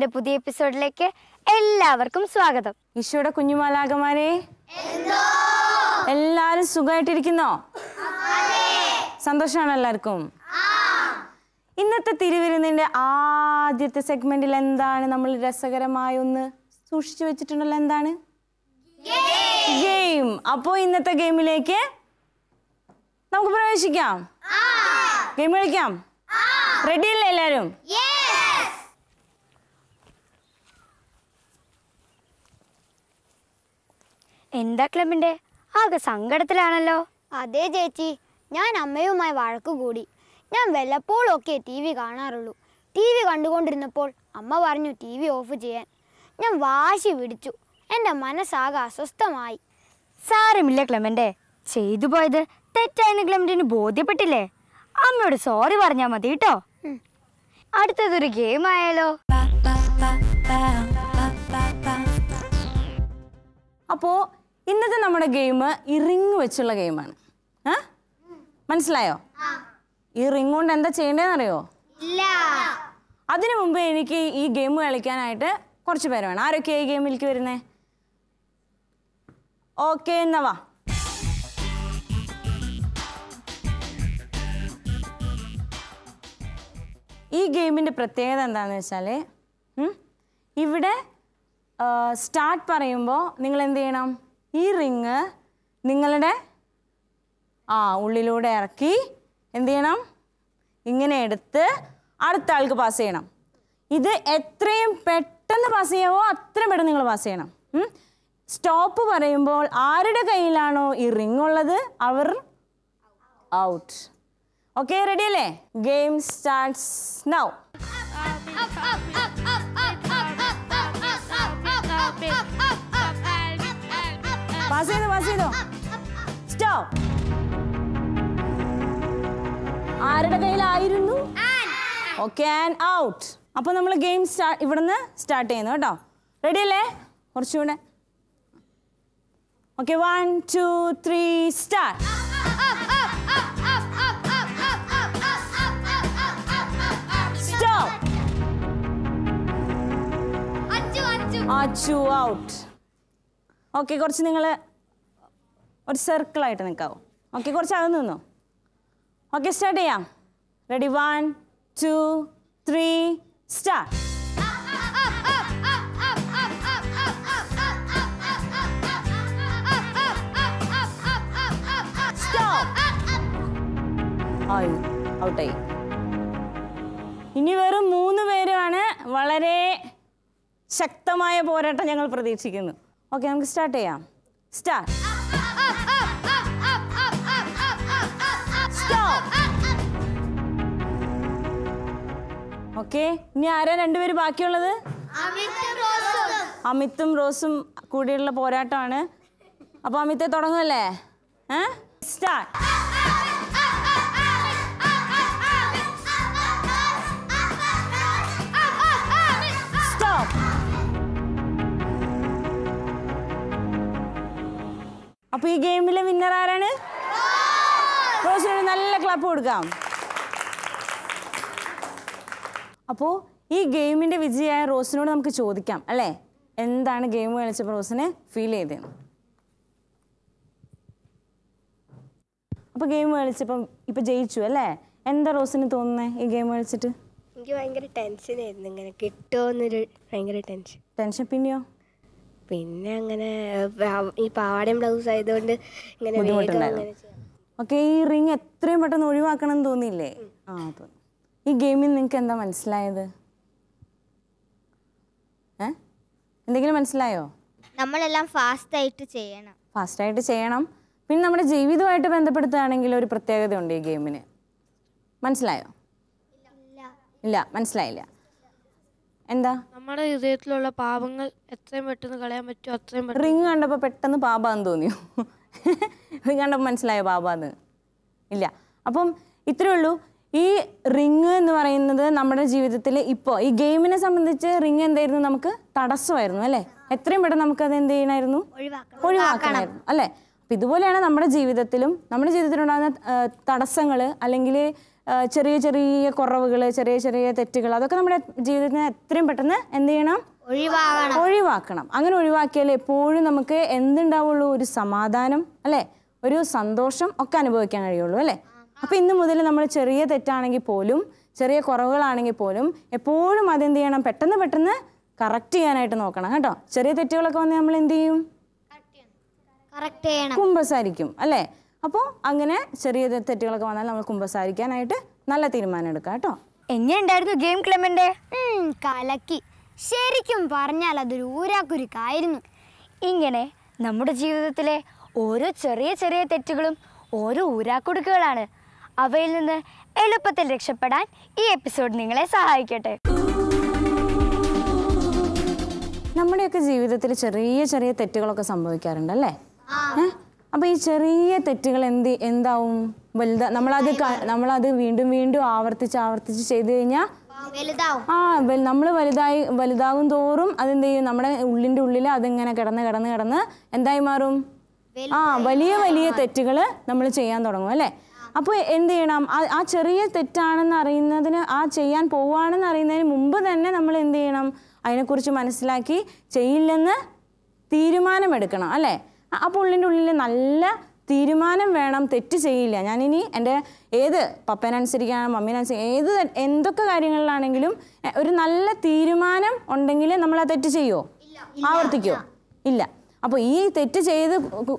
ക്ലബിന്റെ പുതിയ എപ്പിസോഡിലേക്ക് എല്ലാവർക്കും സ്വാഗതം. ഈശോയുടെ കുഞ്ഞുമാലാകമാരെ, എല്ലാരും സുഖമായിട്ടിരിക്കുന്നോ? സന്തോഷമാണ് എല്ലാവർക്കും. ഇന്നത്തെ തിരുവിരുന്നിന്റെ ആദ്യത്തെ സെഗ്മെന്റിൽ എന്താണ് നമ്മൾ രസകരമായി ഒന്ന് സൂക്ഷിച്ചു വെച്ചിട്ടുണ്ടല്ലോ? എന്താണ്? ഗെയിം. അപ്പോ ഇന്നത്തെ ഗെയിമിലേക്ക് നമുക്ക് പ്രവേശിക്കാം. ഗെയിം കളിക്കാം. റെഡി അല്ലേ എല്ലാരും? എന്താ ക്ലബിന്റെ ആകെ സങ്കടത്തിലാണല്ലോ? അതെ ചേച്ചി, ഞാൻ അമ്മയുമായി വഴക്ക് കൂടി. ഞാൻ വല്ലപ്പോഴൊക്കെ ടി വി കാണാറുള്ളൂ. ടി വി കണ്ടുകൊണ്ടിരുന്നപ്പോൾ അമ്മ പറഞ്ഞു ടി വി ഓഫ് ചെയ്യാൻ. ഞാൻ വാശി പിടിച്ചു. എൻ്റെ മനസ്സാകെ അസ്വസ്ഥമായി. സാരമില്ല ക്ലെമന്റെ, ചെയ്തു പോയത് തെറ്റായെന്ന് ക്ലെമന്റിന് ബോധ്യപ്പെട്ടില്ലേ? അമ്മയോട് സോറി പറഞ്ഞാൽ മതി കേട്ടോ. അടുത്തതൊരു ഗെയിം ആയാലോ? അപ്പോ ഇന്നത്തെ നമ്മുടെ ഗെയിം ഈ റിങ് വെച്ചുള്ള ഗെയിമാണ്. മനസ്സിലായോ? ഈ റിങ് കൊണ്ട് എന്താ ചെയ്യേണ്ടതെന്ന് അറിയോ? അതിനു മുമ്പ് എനിക്ക് ഈ ഗെയിം കളിക്കാനായിട്ട് കുറച്ച് പേര് വേണം. ആരൊക്കെയാ ഈ ഗെയിമിലേക്ക് വരുന്നേ? ഓക്കെ, എന്നാ വാ. ഈ ഗെയിമിൻ്റെ പ്രത്യേകത എന്താണെന്ന് വെച്ചാൽ ഇവിടെ സ്റ്റാർട്ട് പറയുമ്പോൾ നിങ്ങൾ എന്ത് ചെയ്യണം? ഈ റിങ് നിങ്ങളുടെ ഉള്ളിലൂടെ ഇറക്കി എന്ത് ചെയ്യണം? ഇങ്ങനെ എടുത്ത് അടുത്ത ആൾക്ക് പാസ് ചെയ്യണം. ഇത് എത്രയും പെട്ടെന്ന് പാസ് ചെയ്യാവോ അത്രയും പെട്ടെന്ന് നിങ്ങൾ പാസ് ചെയ്യണം. സ്റ്റോപ്പ് പറയുമ്പോൾ ആരുടെ കയ്യിലാണോ ഈ റിങ് ഉള്ളത് അവർ ഔട്ട്. ഓക്കെ, റെഡി അല്ലേ? Game starts now. പാസ് ചെയ്തോ. സ്റ്റോപ്പ്. ആരുടെ കയ്യിലായിരുന്നു? Okay, and out. അപ്പൊ നമ്മൾ ഗെയിം ഇവിടുന്ന് സ്റ്റാർട്ട് ചെയ്യുന്നു കേട്ടോ. റെഡി അല്ലേ? കുറച്ചുകൂടെ. Okay, 1 2 3 start. Stop. Achu out. Okay, കുറച്ച് നിങ്ങൾ ഒരു സർക്കിളായിട്ട് നിൽക്കാവോ? ഓക്കെ, കുറച്ച് അകന്ന് നിന്നോ. ഓക്കെ, സ്റ്റാർട്ട് ചെയ്യാം. Ready, 1 2 3 start. ഔട്ടായി. ഇനി വെറും 3 പേരാണ്. വളരെ ശക്തമായ പോരാട്ടം ഞങ്ങൾ പ്രതീക്ഷിക്കുന്നു. ഓക്കെ, നമുക്ക് സ്റ്റാർട്ട് ചെയ്യാം. സ്റ്റാർട്ട്. ഓക്കെ, ഇനി ആരാ 2 പേര് ബാക്കിയുള്ളത്? അമിത്തും റോസും കൂടിയുള്ള പോരാട്ടമാണ്. അപ്പൊ അമിത്തെ തുടങ്ങുമല്ലേ? സ്റ്റാർട്ട്. സ്റ്റോപ്പ്. അപ്പൊ ഈ ഗെയിമിലെ വിന്നർ ആരാണ്? റോസിനോട് നല്ല ക്ലാപ്പ് കൊടുക്കാം. അപ്പോൾ ഈ ഗെയിമിൻ്റെ വിജയമായ റോസിനോട് നമുക്ക് ചോദിക്കാം അല്ലേ, എന്താണ് ഗെയിം കളിച്ചപ്പോൾ റോസിനെ ഫീൽ ചെയ്തത്? അപ്പോൾ ഗെയിം കളിച്ചപ്പം ഇപ്പം ജയിച്ചു അല്ലേ? എന്താ റോസിന് തോന്നുന്നത് ഈ ഗെയിം കളിച്ചിട്ട്? എനിക്ക് ഭയങ്കര ടെൻഷനായിരുന്നു. ഇങ്ങനെ കിട്ടുമോന്നൊരു ഭയങ്കര ടെൻഷൻ. പിന്നെയോ? പിന്നെ അങ്ങനെ ഈ പാവാടയും ബ്ലൗസ് ആയതുകൊണ്ട് ഇങ്ങനെ ബുദ്ധിമുട്ടുണ്ടായിരുന്നു. ഓക്കെ, ഈ റിങ് എത്രയും പെട്ടെന്ന് ഒഴിവാക്കണം എന്ന് തോന്നിയില്ലേ? തോന്നി. ഈ ഗെയിമിൽ നിങ്ങൾക്ക് എന്താ മനസ്സിലായത്? എന്തെങ്കിലും മനസ്സിലായോ? നമ്മളെല്ലാം ഫാസ്റ്റായിട്ട് ചെയ്യണം. പിന്നെ നമ്മുടെ ജീവിതമായിട്ട് ബന്ധപ്പെടുത്തുകയാണെങ്കിൽ ഒരു പ്രത്യേകതയുണ്ട് ഈ ഗെയിമിന്. മനസ്സിലായോ? ഇല്ല, മനസ്സിലായില്ല. എന്താ? നമ്മുടെ ഹൃദയത്തിലുള്ള പാപങ്ങൾ എത്രയും പെട്ടെന്ന് കളയാൻ പറ്റുമോ അത്രയും പെട്ടെന്ന്. റിങ് കണ്ടപ്പോൾ പെട്ടെന്ന് പാപാന്ന് തോന്നിയോ? റിങ് കണ്ടപ്പോൾ മനസ്സിലായോ പാപാന്ന്? ഇല്ല. അപ്പം ഇത്രേ ഉള്ളൂ. ഈ റിങ് എന്ന് പറയുന്നത് നമ്മുടെ ജീവിതത്തിൽ ഇപ്പോൾ ഈ ഗെയിമിനെ സംബന്ധിച്ച് റിങ് എന്തായിരുന്നു? നമുക്ക് തടസ്സമായിരുന്നു അല്ലേ? എത്രയും പെട്ടെന്ന് നമുക്കത് എന്ത് ചെയ്യണമായിരുന്നു? ഒഴിവാക്കണമായിരുന്നു അല്ലേ? അപ്പം ഇതുപോലെയാണ് നമ്മുടെ ജീവിതത്തിലുണ്ടാകുന്ന തടസ്സങ്ങൾ, അല്ലെങ്കിൽ ചെറിയ ചെറിയ കുറവുകൾ, ചെറിയ ചെറിയ തെറ്റുകൾ, അതൊക്കെ നമ്മുടെ ജീവിതത്തിന് എത്രയും പെട്ടെന്ന് എന്ത് ചെയ്യണം? ഒഴിവാക്കണം. അങ്ങനെ ഒഴിവാക്കിയാൽ എപ്പോഴും നമുക്ക് എന്തുണ്ടാവുള്ളൂ? ഒരു സമാധാനം, അല്ലേ? ഒരു സന്തോഷം ഒക്കെ അനുഭവിക്കാൻ കഴിയുള്ളൂ, അല്ലേ? അപ്പം ഇന്ന് മുതൽ നമ്മൾ ചെറിയ തെറ്റാണെങ്കിൽ പോലും, ചെറിയ കുറവുകളാണെങ്കിൽ പോലും എപ്പോഴും അതെന്ത് ചെയ്യണം? പെട്ടെന്ന് കറക്റ്റ് ചെയ്യാനായിട്ട് നോക്കണം കേട്ടോ. ചെറിയ തെറ്റുകളൊക്കെ വന്ന് നമ്മൾ എന്ത് ചെയ്യും? കുമ്പസാരിക്കും, അല്ലേ? അപ്പോൾ അങ്ങനെ ചെറിയ തെറ്റുകളൊക്കെ വന്നാൽ നമ്മൾ കുമ്പസാരിക്കാനായിട്ട് നല്ല തീരുമാനം എടുക്കാം കേട്ടോ. എങ്ങനെയുണ്ടായിരുന്നു ഗെയിം ക്ലെമന്റെ? കലക്കി. ശരിക്കും പറഞ്ഞാൽ അതൊരു ഊരാക്കുരുക്കായിരുന്നു. ഇങ്ങനെ നമ്മുടെ ജീവിതത്തിലെ ഓരോ ചെറിയ ചെറിയ തെറ്റുകളും ഓരോ ഊരാക്കുടുക്കുകളാണ്. അവയിൽ നിന്ന് എളുപ്പത്തിൽ രക്ഷപ്പെടാൻ ഈ എപ്പിസോഡ് നിങ്ങളെ സഹായിക്കട്ടെ. നമ്മുടെയൊക്കെ ജീവിതത്തിൽ ചെറിയ ചെറിയ തെറ്റുകളൊക്കെ സംഭവിക്കാറുണ്ട്, അല്ലേ? അപ്പോൾ ഈ ചെറിയ തെറ്റുകൾ എന്താവും? നമ്മളത് വീണ്ടും വീണ്ടും ആവർത്തിച്ച് ചെയ്തു കഴിഞ്ഞാൽ നമ്മൾ വലുതാകും തോറും അതെന്ത് ചെയ്യും? നമ്മുടെ ഉള്ളിൽ അതിങ്ങനെ കിടന്ന് എന്തായി മാറും? വലിയ തെറ്റുകൾ നമ്മൾ ചെയ്യാൻ തുടങ്ങും, അല്ലേ? അപ്പോൾ എന്ത് ചെയ്യണം? ആ ചെറിയ തെറ്റാണെന്ന് അറിയുന്നതിന്, ചെയ്യാൻ പോവുകയാണെന്ന് അറിയുന്നതിന് മുമ്പ് തന്നെ നമ്മൾ എന്ത് ചെയ്യണം? അതിനെക്കുറിച്ച് മനസ്സിലാക്കി ചെയ്യില്ലെന്ന് തീരുമാനമെടുക്കണം, അല്ലേ? അപ്പോൾ ഉള്ളിൽ നല്ല തീരുമാനം വേണം. തെറ്റ് ചെയ്യില്ല, ഞാനിനി എൻ്റെ ഏത് പപ്പേനനുസരിക്കാനോ മമ്മീനനുസരിച്ച് എന്തൊക്കെ കാര്യങ്ങളിലാണെങ്കിലും ഒരു നല്ല തീരുമാനം ഉണ്ടെങ്കിൽ നമ്മൾ ആ തെറ്റ് ചെയ്യുമോ? ആവർത്തിക്കുമോ? ഇല്ല. അപ്പോൾ ഈ തെറ്റ് ചെയ്ത്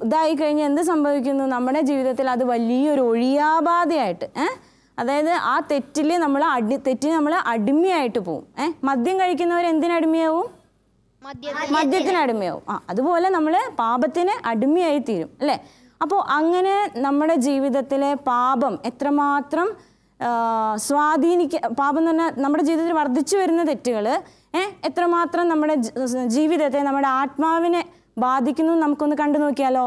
ഇതായി കഴിഞ്ഞാൽ എന്ത് സംഭവിക്കുന്നു? നമ്മുടെ ജീവിതത്തിൽ അത് വലിയൊരു ഒഴിയാബാധയായിട്ട്, അതായത് ആ തെറ്റിന് നമ്മൾ അടിമയായിട്ട് പോവും. മദ്യം കഴിക്കുന്നവർ എന്തിനടിമയാവും? മദ്യത്തിന് അടിമയാവും. അതുപോലെ നമ്മൾ പാപത്തിന് അടിമയായി തീരും, അല്ലേ? അപ്പോൾ അങ്ങനെ നമ്മുടെ ജീവിതത്തിലെ പാപം എത്രമാത്രം പാപം എന്ന് പറഞ്ഞാൽ നമ്മുടെ ജീവിതത്തിൽ വർദ്ധിച്ചു വരുന്ന തെറ്റുകൾ എത്രമാത്രം നമ്മുടെ ജീവിതത്തെ, നമ്മുടെ ആത്മാവിനെ ബാധിക്കുന്നു നമുക്കൊന്ന് കണ്ടു നോക്കിയാലോ?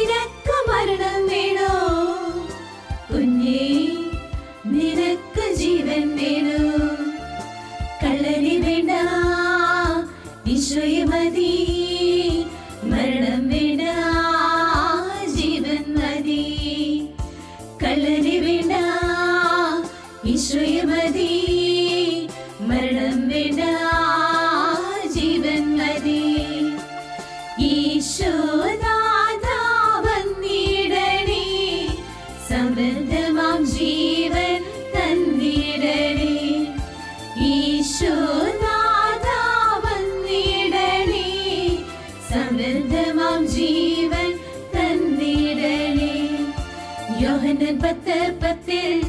കള്ളനെ വേണ്ട ഈശോയെ മതി, മരണം വേണ്ട ജീവൻ മതി. ഈശോനാഥാ വന്നിടണേ, സമൃദ്ധമാം ജീവൻ തന്നിടണേ. ഈശോനാഥാ വന്നിടണേ, സമൃദ്ധമാം ജീവൻ തന്നിടണേ. യോഹന്നാൻ 10:10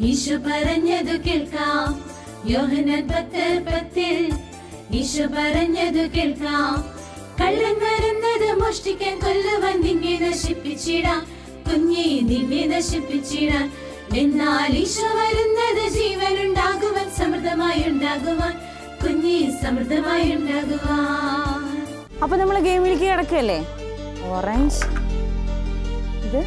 ഈശോ പറഞ്ഞതു കേൾക്കാം. യോഹന്നാൻ 10:10 ഈശോ പറഞ്ഞതു കേൾക്കാം. കള്ളൻ വരുന്നത് മോഷ്ടിക്കാൻ കൊല്ലുവാൻ നിന്നെ നശിപ്പിച്ചിടാം, കുഞ്ഞെ നിന്നെ നശിപ്പിച്ചിടാൻ. എന്നാൽ ഈശോ വരുന്നത് ജീവൻ ഉണ്ടാകുവാൻ, സമൃദ്ധമായി ഉണ്ടാകുവാൻ, കുഞ്ഞെ സമൃദ്ധമായി ഉണ്ടാകുവാൻ. അപ്പൊ നമ്മൾ ഗെയിമിലേക്ക് കിടക്കല്ലേ. ഓറഞ്ച് ഇത്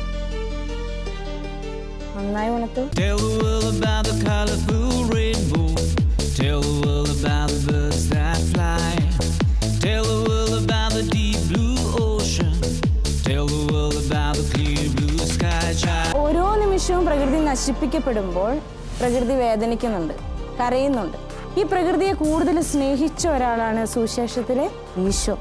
നന്നായി ഉണത്തു. Tell the world about the colorful rainbow. Tell the world about the birds that fly. Tell the world about the deep blue ocean. Tell the world about the clear blue sky. ഓരോ നിമിഷവും പ്രകൃതി നശിപ്പിക്കപ്പെടുമ്പോൾ പ്രകൃതി വേദനിക്കുന്നുണ്ട്, കരയുന്നുണ്ട്. ഈ പ്രകൃതിയെ കൂടുതൽ സ്നേഹിച്ച ഒരാളാണ് സുവിശേഷത്തിലെ ഈശോ.